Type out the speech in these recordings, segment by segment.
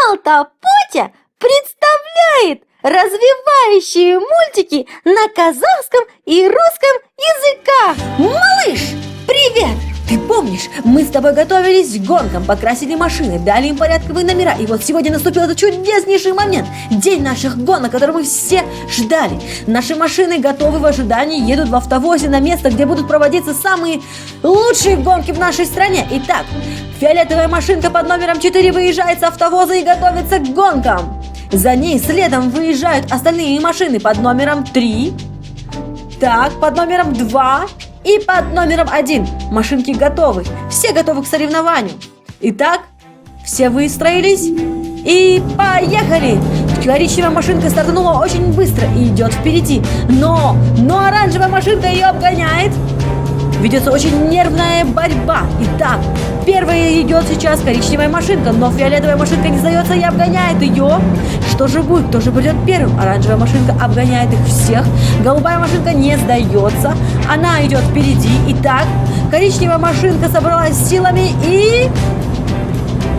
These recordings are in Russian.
Канал Тапотя представляет развивающие мультики на казахском и русском языках. Малыш, привет! Ты помнишь, мы с тобой готовились к гонкам, покрасили машины, дали им порядковые номера. И вот сегодня наступил этот чудеснейший момент. День наших гонок, который мы все ждали. Наши машины готовы в ожидании, едут в автовозе на место, где будут проводиться самые лучшие гонки в нашей стране. Итак, фиолетовая машинка под номером 4 выезжает с автовоза и готовится к гонкам. За ней следом выезжают остальные машины под номером 3, под номером 2 и под номером 1. Машинки готовы, все готовы к соревнованию. Итак, все выстроились и поехали! Коричневая машинка стартанула очень быстро и идет впереди, но оранжевая машинка ее обгоняет. Ведется очень нервная борьба. Итак, первая идет сейчас коричневая машинка, но фиолетовая машинка не сдается и обгоняет ее. Что же будет? Кто же придет первым? Оранжевая машинка обгоняет их всех. Голубая машинка не сдается. Она идет впереди. Итак, коричневая машинка собралась силами и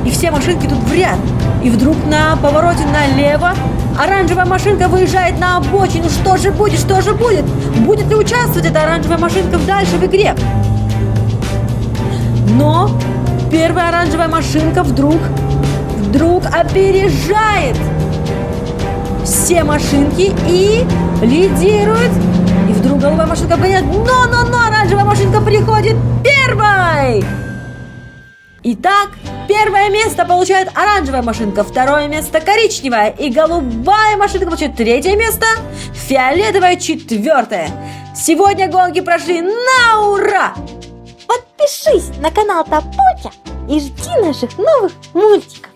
все машинки тут в ряд. И вдруг на повороте налево оранжевая машинка выезжает на обочину. Что же будет? Что же будет? Будет ли участвовать эта оранжевая машинка дальше в игре? Но первая оранжевая машинка вдруг опережает все машинки и лидирует. И вдруг голубая машинка обгоняет. Но оранжевая машинка приходит первой. Итак, первое место получает оранжевая машинка, второе место коричневая, и голубая машинка получает третье место, фиолетовая четвертое. Сегодня гонки прошли на ура! Подпишись на канал Тапотя и жди наших новых мультиков.